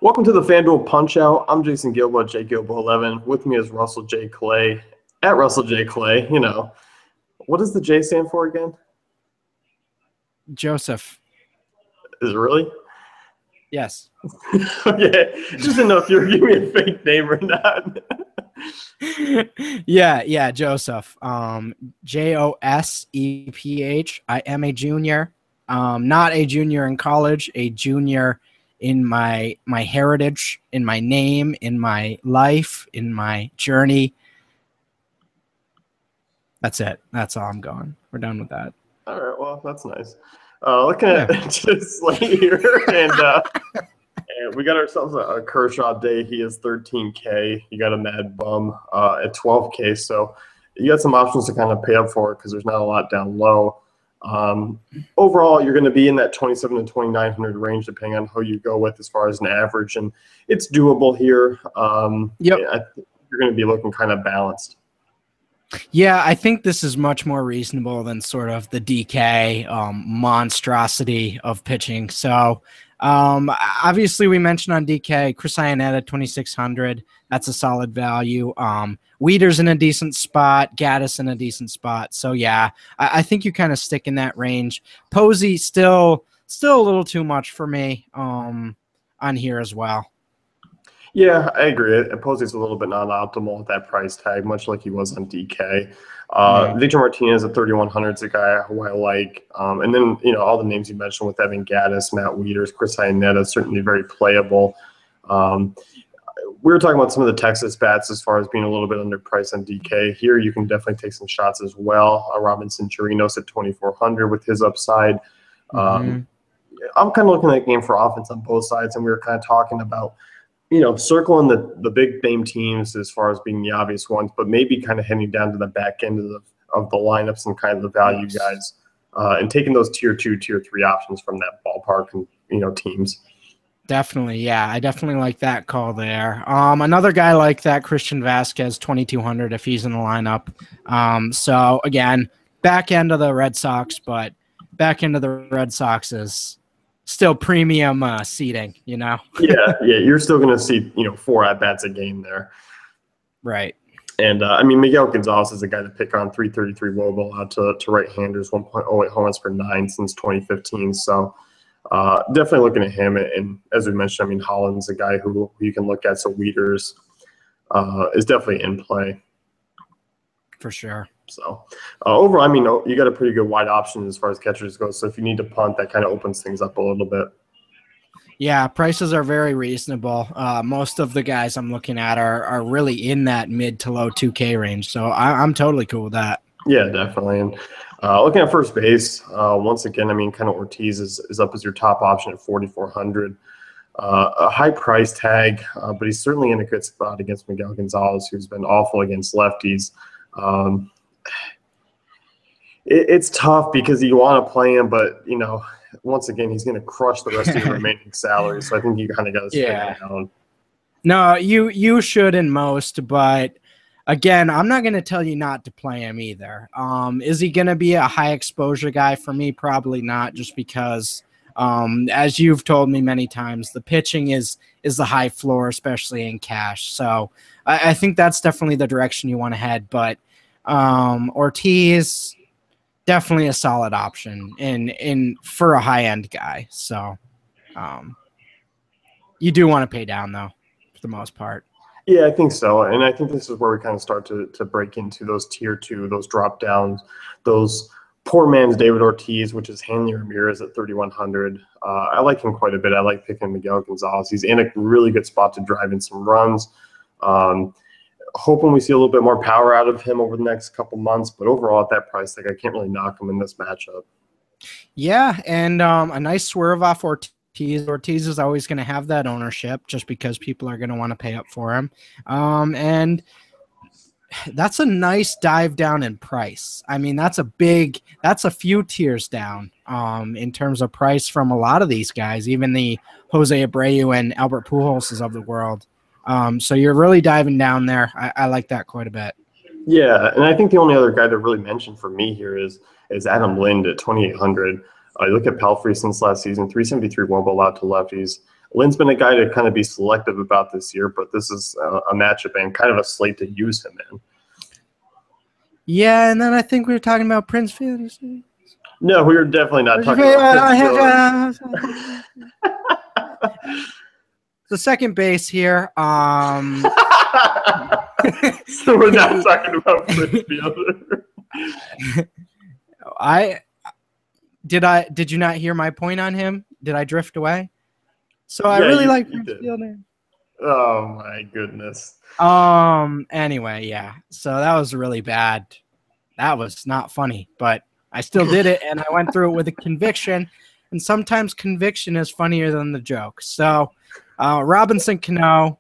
Welcome to the FanDuel Punch Out. I'm Jason Gilbo, J Gilbo 11. With me is Russell J Clay at Russell J Clay. You know, what does the J stand for again? Joseph. Is it really? Yes. Okay, just didn't know if you were giving me a fake name or not. Yeah, Joseph. Joseph. I am a junior. Not a junior in college, a junior in my heritage, in my name, in my life, in my journey. That's it. That's all I'm going. We're done with that. All right, well, that's nice. Looking at just slate here, and we got ourselves a Kershaw day. He is 13K. You got a Mad Bum at 12K. So you got some options to kind of pay up for because there's not a lot down low. Overall, you're going to be in that 27 to 2,900 range, depending on who you go with as far as an average, and it's doable here. You're going to be looking kind of balanced. Yeah, I think this is much more reasonable than sort of the DK monstrosity of pitching. So obviously we mentioned on DK, Chris Iannetta, 2,600. That's a solid value. Weeder's in a decent spot. Gaddis in a decent spot. So, yeah, I think you kind of stick in that range. Posey still a little too much for me on here as well. Yeah, I agree. Posey's a little bit non-optimal at that price tag, much like he was on DK. Victor Martinez at 3,100 is a guy who I like. And then, you know, all the names you mentioned with Evan Gaddis, Matt Wieters, Chris Iannetta, certainly very playable. We were talking about some of the Texas bats as far as being a little bit underpriced on DK. Here you can definitely take some shots as well. Robinson Chirinos at 2,400 with his upside. I'm kind of looking at that game for offense on both sides, and we were kind of talking about, you know, circling the big name teams as far as being the obvious ones, but maybe kind of heading down to the back end of the lineups and kind of the value guys, and taking those tier 2, tier 3 options from that ballpark and, you know, teams. Definitely, yeah. I definitely like that call there. Another guy like that, Christian Vasquez, 2,200 if he's in the lineup. So, again, back end of the Red Sox, but back end of the Red Sox is still premium seating, you know? Yeah, you're still going to see, you know, 4 at-bats a game there. Right. And, I mean, Miguel Gonzalez is a guy to pick on, 333 WOBA out to right-handers, 1.08 home runs per 9 since 2015. So, definitely looking at him. And as we mentioned, I mean, Holland's a guy who you can look at. So Wieters is definitely in play. For sure. So overall, I mean, you got a pretty good wide option as far as catchers go. So if you need to punt, that kind of opens things up a little bit. Yeah, prices are very reasonable. Most of the guys I'm looking at are really in that mid to low 2K range. So I'm totally cool with that. Yeah, definitely. And looking at first base, once again, I mean, kind of Ortiz is up as your top option at 4,400. A high price tag, but he's certainly in a good spot against Miguel Gonzalez, who's been awful against lefties. It's tough because you want to play him, but, you know, once again, he's going to crush the rest of your remaining salary. So I think you kind of got to stay down. No, you should in most, but again, I'm not going to tell you not to play him either. Is he going to be a high exposure guy for me? Probably not, just because, as you've told me many times, the pitching is the high floor, especially in cash. So I think that's definitely the direction you want to head. But Ortiz, definitely a solid option in for a high end guy. So you do want to pay down though, for the most part. Yeah, I think so. And I think this is where we kind of start to break into those tier 2, those drop downs, those poor man's David Ortiz, which is Hanley Ramirez at 3,100. I like him quite a bit. I like picking Miguel Gonzalez. He's in a really good spot to drive in some runs. Hoping we see a little bit more power out of him over the next couple months. But overall, at that price tag, I can't really knock him in this matchup. Yeah, and a nice swerve off Ortiz. Ortiz is always going to have that ownership just because people are going to want to pay up for him. And that's a nice dive down in price. I mean, that's a few tiers down in terms of price from a lot of these guys, even the Jose Abreu and Albert Pujols of the world. So you're really diving down there. I like that quite a bit. Yeah, and I think the only other guy to really mention for me here is Adam Lind at 2,800. You look at Pelfrey since last season, 373 WOBA allowed to lefties. Lynn's been a guy to kind of be selective about this year, but this is a matchup and kind of a slate to use him in. Yeah, and then I think we were talking about Prince Fielder. No, we were definitely not talking about Prince Fielder. The second base here. So we're not talking about Prince Fielder. Did you not hear my point on him? Did I drift away? So I really like Prince Fielder. Oh my goodness. Anyway, yeah. So that was really bad. That was not funny, but I still did it, and I went through it with a conviction. And sometimes conviction is funnier than the joke. So Robinson Cano,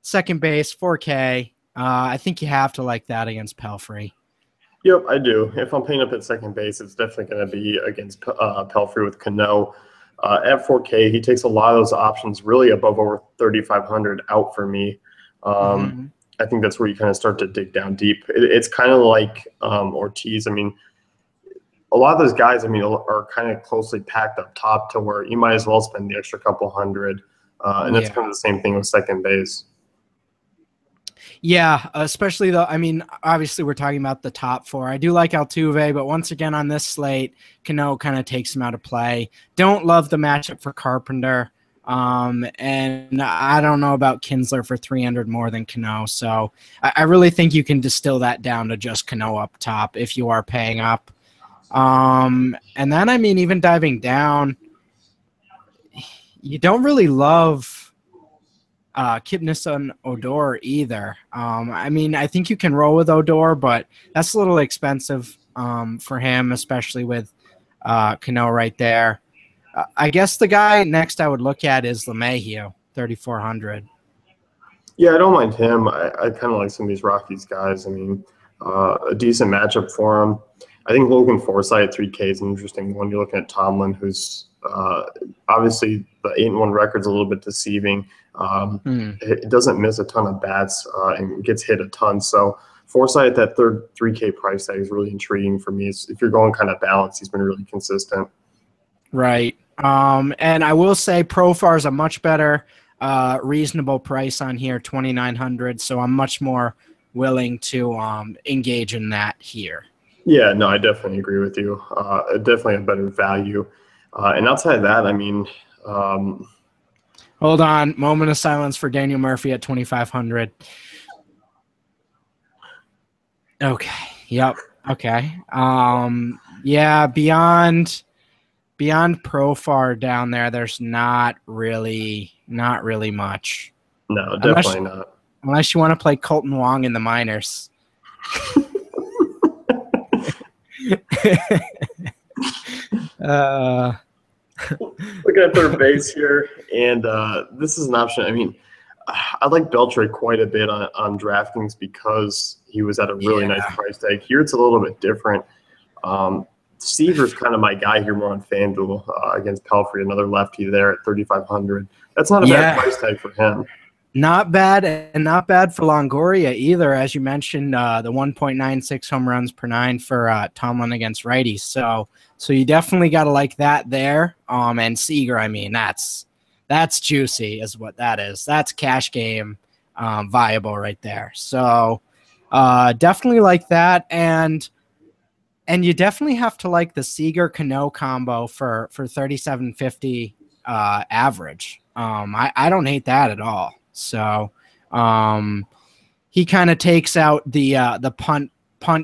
second base, 4K. I think you have to like that against Pelfrey. Yep, I do. If I'm playing up at second base, it's definitely going to be against Pelfrey with Cano. At 4K, he takes a lot of those options really above over 3,500 out for me. I think that's where you kind of start to dig down deep. It's kind of like Ortiz. I mean, a lot of those guys, I mean, are kind of closely packed up top to where you might as well spend the extra couple hundred. And that's kind of the same thing with second base. Yeah, especially though. I mean, obviously we're talking about the top four. I do like Altuve, but once again on this slate, Cano kind of takes him out of play. Don't love the matchup for Carpenter. And I don't know about Kinsler for 300 more than Cano. So I really think you can distill that down to just Cano up top if you are paying up. And then, I mean, even diving down, you don't really love Kipnis Odor either. I mean, I think you can roll with Odor, but that's a little expensive for him, especially with Cano right there. I guess the guy next I would look at is LeMahieu, 3,400. Yeah, I don't mind him. I kind of like some of these Rockies guys. I mean, a decent matchup for him. I think Logan Forsythe 3K is an interesting one. You're looking at Tomlin, who's obviously the 8-1 record's a little bit deceiving. It doesn't miss a ton of bats and gets hit a ton. So Forsythe at that third 3K price tag is really intriguing for me. If you're going kind of balanced, he's been really consistent. Right. And I will say Profar is a much better reasonable price on here, 2,900. So I'm much more willing to engage in that here. Yeah, no, I definitely agree with you. Definitely a better value. And outside of that, I mean, hold on, moment of silence for Daniel Murphy at 2,500. Okay. Yep. Okay. Yeah. Beyond Profar down there, there's not really much. No, definitely not. Unless you want to play Colton Wong in the minors. Looking at third base here, and this is an option. I mean, I like Beltre quite a bit on DraftKings because he was at a really nice price tag. Here it's a little bit different. Seager's kind of my guy here more on FanDuel against Pelfrey, another lefty there at 3,500. That's not a bad price tag for him. Not bad, and not bad for Longoria either, as you mentioned, the 1.96 home runs per 9 for Tomlin against righties. So you definitely got to like that there. And Seager, I mean, that's juicy is what that is. That's cash game viable right there. So definitely like that, and you definitely have to like the Seager Cano combo for 3,750 average. I don't hate that at all. So he kind of takes out the punt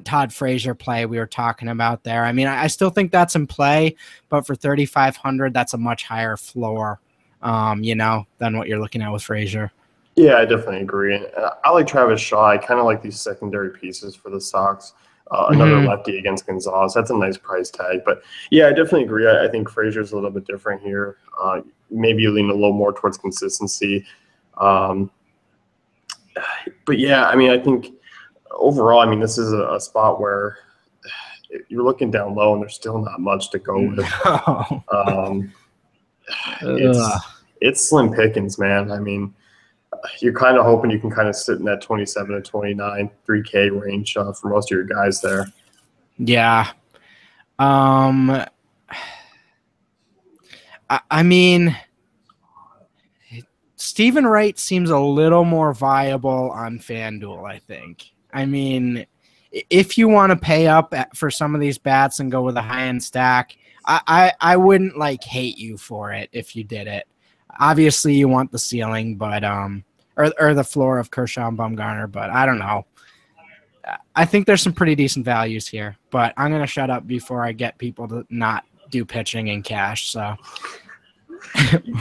Todd Frazier play we were talking about there. I mean, I still think that's in play, but for 3,500, that's a much higher floor, than what you're looking at with Frazier. Yeah, I definitely agree. And I like Travis Shaw. I kind of like these secondary pieces for the Sox. Another lefty against Gonzalez. That's a nice price tag. But, yeah, I definitely agree. I think Frazier's a little bit different here. Maybe you lean a little more towards consistency. But, yeah, I mean, I think overall, I mean, this is a spot where you're looking down low and there's still not much to go with. It's slim pickings, man. I mean, you're kind of hoping you can kind of sit in that 27 to 29, 3K range for most of your guys there. Yeah. I mean, Stephen Wright seems a little more viable on FanDuel, I think. I mean, if you want to pay up for some of these bats and go with a high-end stack, I wouldn't like hate you for it if you did it. Obviously, you want the ceiling, but or the floor of Kershaw and Bumgarner, but I don't know. I think there's some pretty decent values here, but I'm gonna shut up before I get people to not do pitching in cash. So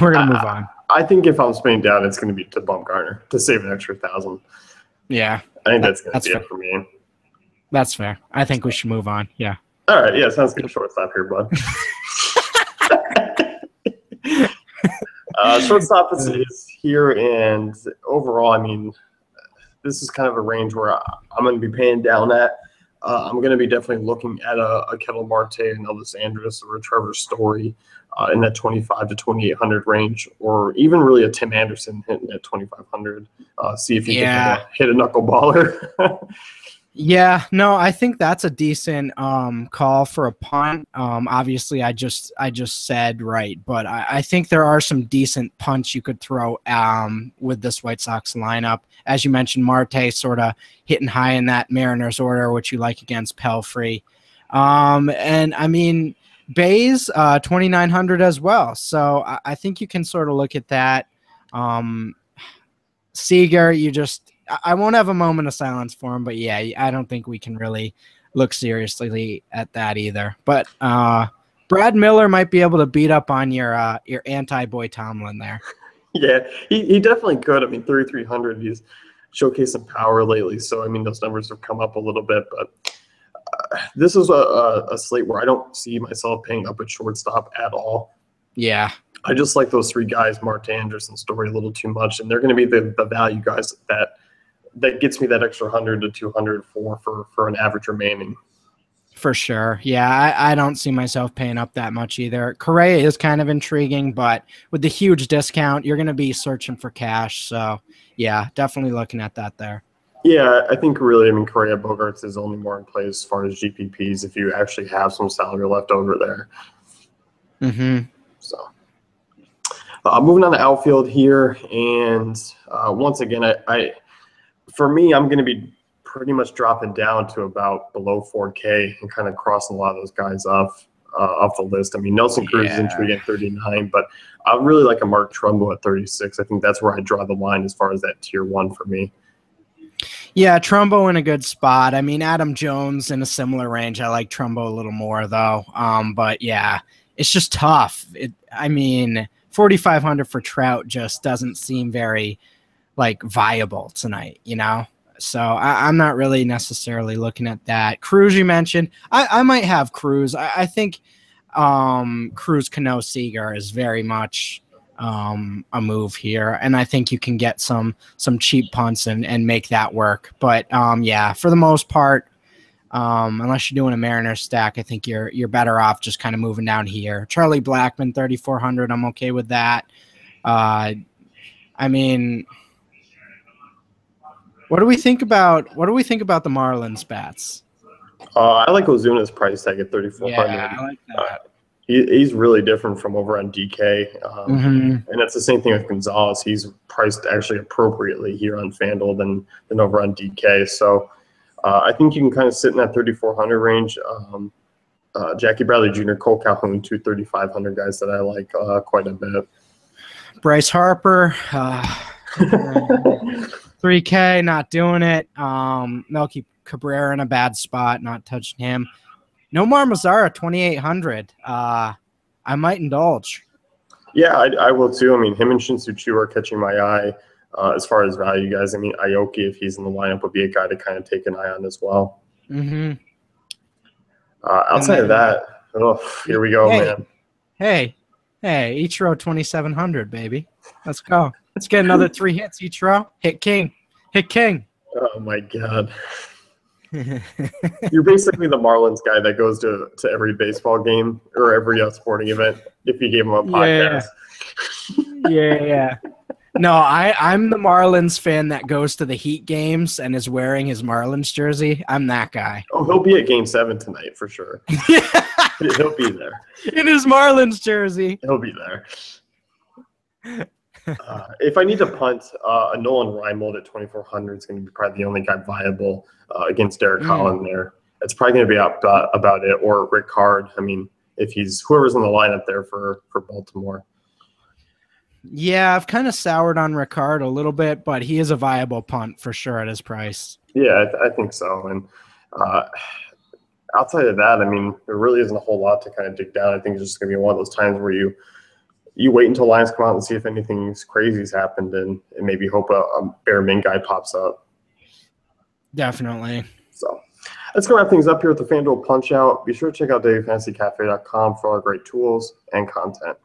we're gonna move on. I think if I'm spinning down, it's going to be to Bumgarner to save an extra 1,000. Yeah, I think that's going to be fair. it for me. That's fair. I think we should move on. Yeah. All right. Yeah, sounds good. Shortstop here, bud. Shortstop is here, and overall, I mean, this is kind of a range where I'm going to be paying down at. I'm going to be definitely looking at a Kettle Marte, an Elvis Andrus, or a Trevor Story in that 2,500 to 2,800 range, or even really a Tim Anderson hitting at 2,500. See if you can hit a knuckleballer. Yeah, no, I think that's a decent call for a punt. Obviously, I just said right, but I think there are some decent punts you could throw with this White Sox lineup. As you mentioned, Marte sort of hitting high in that Mariners order, which you like against Pelfrey. And I mean, Bays 2,900 as well. So I think you can sort of look at that. Seager, I won't have a moment of silence for him, but yeah, I don't think we can really look seriously at that either. But Brad Miller might be able to beat up on your anti-Boy Tomlin there. Yeah, he definitely could. I mean, 3,300, he's showcased some power lately. So, I mean, those numbers have come up a little bit. But this is a slate where I don't see myself paying up at shortstop at all. Yeah. I just like those three guys, Marte, Anderson, Story, a little too much. And they're going to be the value guys that gets me that extra 100 to 200 for an average remaining. For sure. Yeah, I don't see myself paying up that much either. Correa is kind of intriguing, but with the huge discount, you're going to be searching for cash. So, yeah, definitely looking at that there. Yeah, I think really, I mean, Correa Bogarts is only more in play as far as GPPs if you actually have some salary left over there. Mm-hmm. So, moving on to outfield here. And once again, for me, I'm going to be pretty much dropping down to about below 4K and kind of crossing a lot of those guys off the list. I mean, Nelson Cruz is intriguing at 39, but I really like a Mark Trumbo at 36. I think that's where I draw the line as far as that tier one for me. Yeah, Trumbo in a good spot. I mean, Adam Jones in a similar range. I like Trumbo a little more, though. But, yeah, it's just tough. I mean, 4,500 for Trout just doesn't seem very, viable tonight, you know? So I'm not really necessarily looking at that. Cruz, you mentioned. I might have Cruz. I think Cruz, Cano, Seager is very much a move here, and I think you can get some cheap punts and make that work. But yeah, for the most part, unless you're doing a Mariners stack, I think you're better off just kind of moving down here. Charlie Blackmon, 3,400. I'm okay with that. I mean, what do we think about the Marlins bats? I like Ozuna's price tag at 3,400. Yeah, I like that. He's really different from over on DK. And that's the same thing with Gonzalez. He's priced actually appropriately here on FanDuel than over on DK. So I think you can kind of sit in that 3,400 range. Jackie Bradley Jr., Cole Calhoun, 3,500 guys that I like quite a bit. Bryce Harper, 3K, not doing it. Melky Cabrera in a bad spot, not touching him. Nomar Mazara, 2,800. I might indulge. Yeah, I will too. I mean, him and Shin-Soo Choo are catching my eye as far as value guys. I mean, Aoki, if he's in the lineup, would be a guy to kind of take an eye on as well. Mm-hmm. Outside of that, here we go, man. Hey, Ichiro 2,700, baby. Let's go. Let's get another 3 hits, Ichiro. Hit king. Oh, my God. You're basically the Marlins guy that goes to every baseball game or every sporting event if you gave him a podcast. Yeah. No, I'm the Marlins fan that goes to the Heat games and is wearing his Marlins jersey. I'm that guy. Oh, he'll be at Game 7 tonight for sure. He'll be there. In his Marlins jersey. He'll be there. If I need to punt, a Nolan Reimold at 2,400 is going to be probably the only guy viable against Derek Holland there. It's probably going to be about it, or Rick Card. I mean, if he's whoever's in the lineup there for Baltimore. Yeah, I've kind of soured on Ricard a little bit, but he is a viable punt for sure at his price. Yeah, I think so. And outside of that, I mean, there really isn't a whole lot to kind of dig down. I think it's just going to be one of those times where you wait until lines come out and see if anything crazy's happened, and maybe hope a bare min guy pops up. Definitely. So let's go wrap things up here with the FanDuel Punch Out. Be sure to check out dailyfantasycafe.com for all our great tools and content.